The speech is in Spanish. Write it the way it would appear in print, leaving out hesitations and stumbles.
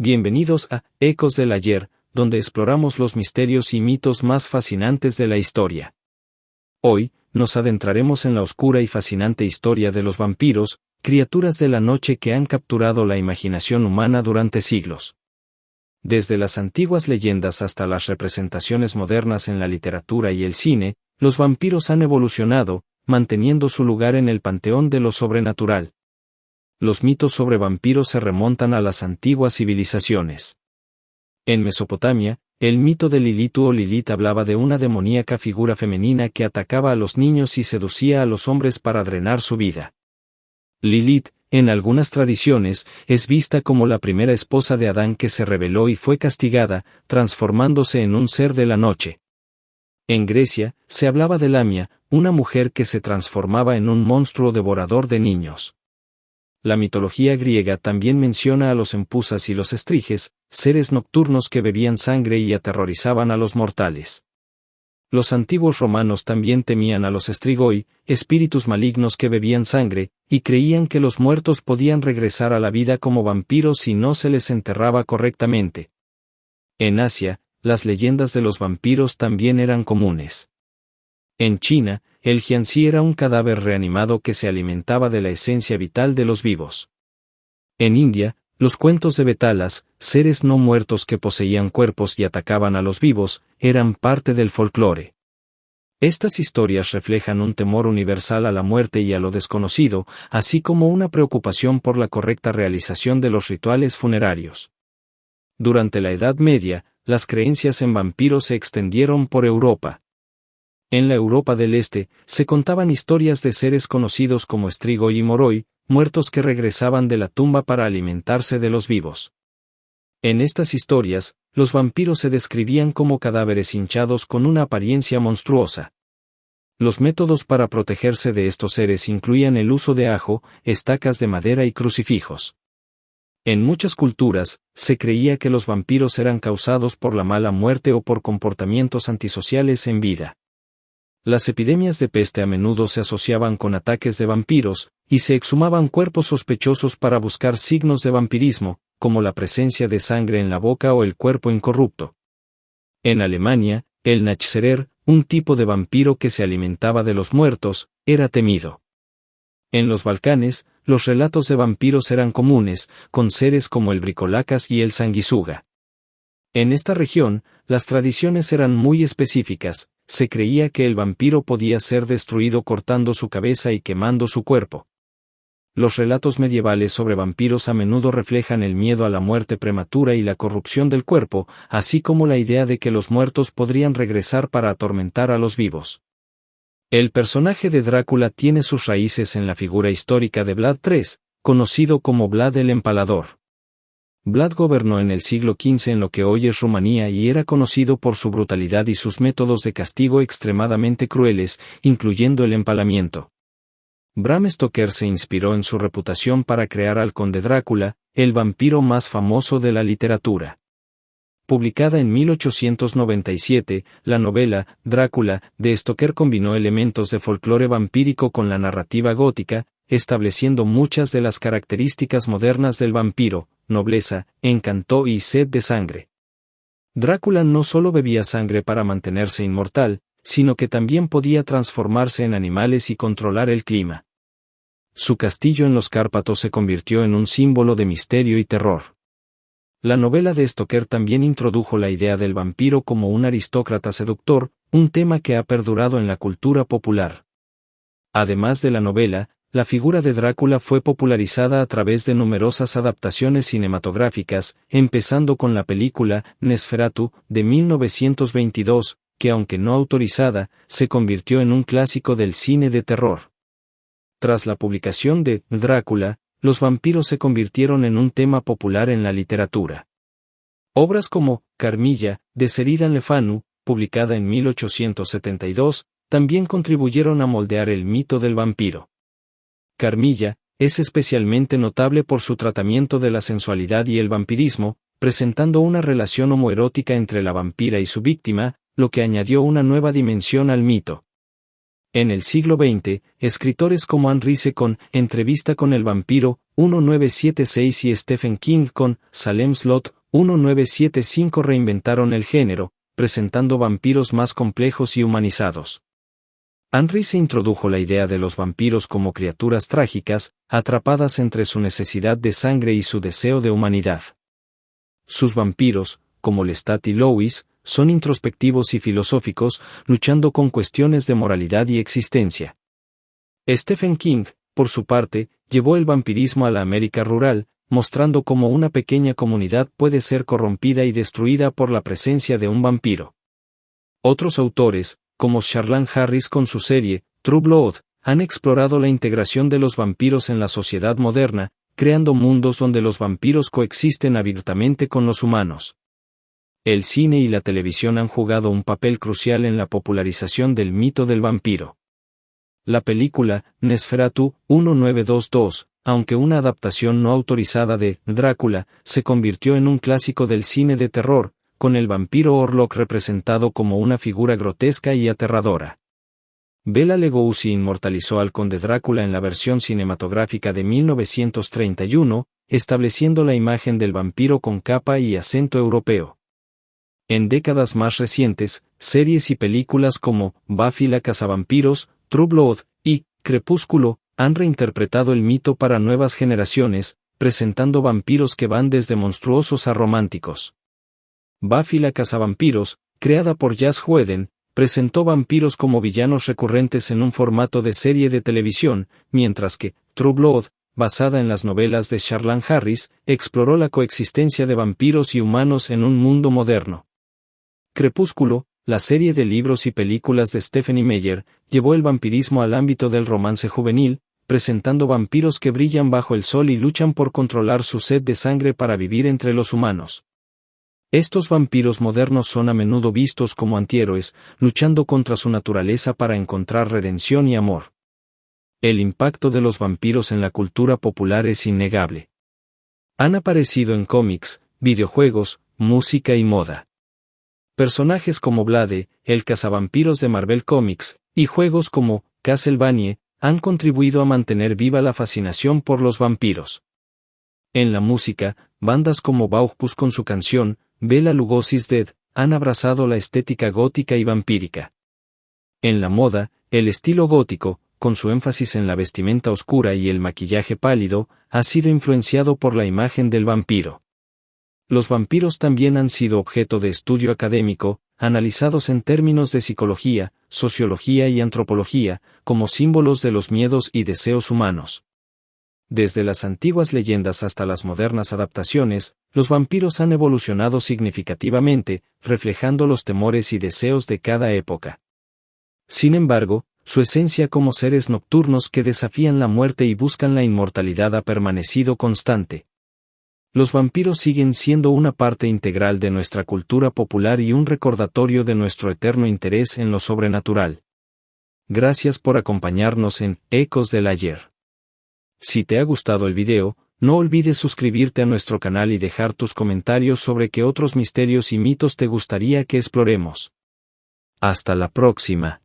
Bienvenidos a Ecos del Ayer, donde exploramos los misterios y mitos más fascinantes de la historia. Hoy, nos adentraremos en la oscura y fascinante historia de los vampiros, criaturas de la noche que han capturado la imaginación humana durante siglos. Desde las antiguas leyendas hasta las representaciones modernas en la literatura y el cine, los vampiros han evolucionado, manteniendo su lugar en el panteón de lo sobrenatural. Los mitos sobre vampiros se remontan a las antiguas civilizaciones. En Mesopotamia, el mito de Lilitu o Lilith hablaba de una demoníaca figura femenina que atacaba a los niños y seducía a los hombres para drenar su vida. Lilith, en algunas tradiciones, es vista como la primera esposa de Adán que se rebeló y fue castigada, transformándose en un ser de la noche. En Grecia, se hablaba de Lamia, una mujer que se transformaba en un monstruo devorador de niños. La mitología griega también menciona a los empusas y los estriges, seres nocturnos que bebían sangre y aterrorizaban a los mortales. Los antiguos romanos también temían a los estrigoi, espíritus malignos que bebían sangre, y creían que los muertos podían regresar a la vida como vampiros si no se les enterraba correctamente. En Asia, las leyendas de los vampiros también eran comunes. En China, el jianxi era un cadáver reanimado que se alimentaba de la esencia vital de los vivos. En India, los cuentos de Betalas, seres no muertos que poseían cuerpos y atacaban a los vivos, eran parte del folclore. Estas historias reflejan un temor universal a la muerte y a lo desconocido, así como una preocupación por la correcta realización de los rituales funerarios. Durante la Edad Media, las creencias en vampiros se extendieron por Europa. En la Europa del Este, se contaban historias de seres conocidos como Strigoi y Moroi, muertos que regresaban de la tumba para alimentarse de los vivos. En estas historias, los vampiros se describían como cadáveres hinchados con una apariencia monstruosa. Los métodos para protegerse de estos seres incluían el uso de ajo, estacas de madera y crucifijos. En muchas culturas, se creía que los vampiros eran causados por la mala muerte o por comportamientos antisociales en vida. Las epidemias de peste a menudo se asociaban con ataques de vampiros, y se exhumaban cuerpos sospechosos para buscar signos de vampirismo, como la presencia de sangre en la boca o el cuerpo incorrupto. En Alemania, el Nachtserer, un tipo de vampiro que se alimentaba de los muertos, era temido. En los Balcanes, los relatos de vampiros eran comunes, con seres como el bricolacas y el sanguisuga. En esta región, las tradiciones eran muy específicas. Se creía que el vampiro podía ser destruido cortando su cabeza y quemando su cuerpo. Los relatos medievales sobre vampiros a menudo reflejan el miedo a la muerte prematura y la corrupción del cuerpo, así como la idea de que los muertos podrían regresar para atormentar a los vivos. El personaje de Drácula tiene sus raíces en la figura histórica de Vlad III, conocido como Vlad el Empalador. Vlad gobernó en el siglo XV en lo que hoy es Rumanía y era conocido por su brutalidad y sus métodos de castigo extremadamente crueles, incluyendo el empalamiento. Bram Stoker se inspiró en su reputación para crear al Conde Drácula, el vampiro más famoso de la literatura. Publicada en 1897, la novela, Drácula, de Stoker combinó elementos de folclore vampírico con la narrativa gótica, estableciendo muchas de las características modernas del vampiro: nobleza, encanto y sed de sangre. Drácula no solo bebía sangre para mantenerse inmortal, sino que también podía transformarse en animales y controlar el clima. Su castillo en los Cárpatos se convirtió en un símbolo de misterio y terror. La novela de Stoker también introdujo la idea del vampiro como un aristócrata seductor, un tema que ha perdurado en la cultura popular. Además de la novela, la figura de Drácula fue popularizada a través de numerosas adaptaciones cinematográficas, empezando con la película Nosferatu, de 1922, que aunque no autorizada, se convirtió en un clásico del cine de terror. Tras la publicación de Drácula, los vampiros se convirtieron en un tema popular en la literatura. Obras como Carmilla, de Sheridan Le Fanu, publicada en 1872, también contribuyeron a moldear el mito del vampiro. Carmilla es especialmente notable por su tratamiento de la sensualidad y el vampirismo, presentando una relación homoerótica entre la vampira y su víctima, lo que añadió una nueva dimensión al mito. En el siglo XX, escritores como Anne Rice con Entrevista con el vampiro, 1976 y Stephen King con Salem Slot, 1975 reinventaron el género, presentando vampiros más complejos y humanizados. Anne Rice introdujo la idea de los vampiros como criaturas trágicas, atrapadas entre su necesidad de sangre y su deseo de humanidad. Sus vampiros, como Lestat y Louis, son introspectivos y filosóficos, luchando con cuestiones de moralidad y existencia. Stephen King, por su parte, llevó el vampirismo a la América rural, mostrando cómo una pequeña comunidad puede ser corrompida y destruida por la presencia de un vampiro. Otros autores, como Charlan Harris con su serie, True Blood, han explorado la integración de los vampiros en la sociedad moderna, creando mundos donde los vampiros coexisten abiertamente con los humanos. El cine y la televisión han jugado un papel crucial en la popularización del mito del vampiro. La película, Nosferatu, 1922, aunque una adaptación no autorizada de Drácula, se convirtió en un clásico del cine de terror, con el vampiro Orlok representado como una figura grotesca y aterradora. Bela Lugosi inmortalizó al conde Drácula en la versión cinematográfica de 1931, estableciendo la imagen del vampiro con capa y acento europeo. En décadas más recientes, series y películas como Buffy la cazavampiros, True Blood y Crepúsculo han reinterpretado el mito para nuevas generaciones, presentando vampiros que van desde monstruosos a románticos. Buffy la cazavampiros, creada por Joss Whedon, presentó vampiros como villanos recurrentes en un formato de serie de televisión, mientras que True Blood, basada en las novelas de Charlan Harris, exploró la coexistencia de vampiros y humanos en un mundo moderno. Crepúsculo, la serie de libros y películas de Stephenie Meyer, llevó el vampirismo al ámbito del romance juvenil, presentando vampiros que brillan bajo el sol y luchan por controlar su sed de sangre para vivir entre los humanos. Estos vampiros modernos son a menudo vistos como antihéroes, luchando contra su naturaleza para encontrar redención y amor. El impacto de los vampiros en la cultura popular es innegable. Han aparecido en cómics, videojuegos, música y moda. Personajes como Blade, el cazavampiros de Marvel Comics, y juegos como Castlevania, han contribuido a mantener viva la fascinación por los vampiros. En la música, bandas como Bauhaus con su canción, Bela Lugosi's Dead, han abrazado la estética gótica y vampírica. En la moda, el estilo gótico, con su énfasis en la vestimenta oscura y el maquillaje pálido, ha sido influenciado por la imagen del vampiro. Los vampiros también han sido objeto de estudio académico, analizados en términos de psicología, sociología y antropología, como símbolos de los miedos y deseos humanos. Desde las antiguas leyendas hasta las modernas adaptaciones, los vampiros han evolucionado significativamente, reflejando los temores y deseos de cada época. Sin embargo, su esencia como seres nocturnos que desafían la muerte y buscan la inmortalidad ha permanecido constante. Los vampiros siguen siendo una parte integral de nuestra cultura popular y un recordatorio de nuestro eterno interés en lo sobrenatural. Gracias por acompañarnos en Ecos del Ayer. Si te ha gustado el video, no olvides suscribirte a nuestro canal y dejar tus comentarios sobre qué otros misterios y mitos te gustaría que exploremos. Hasta la próxima.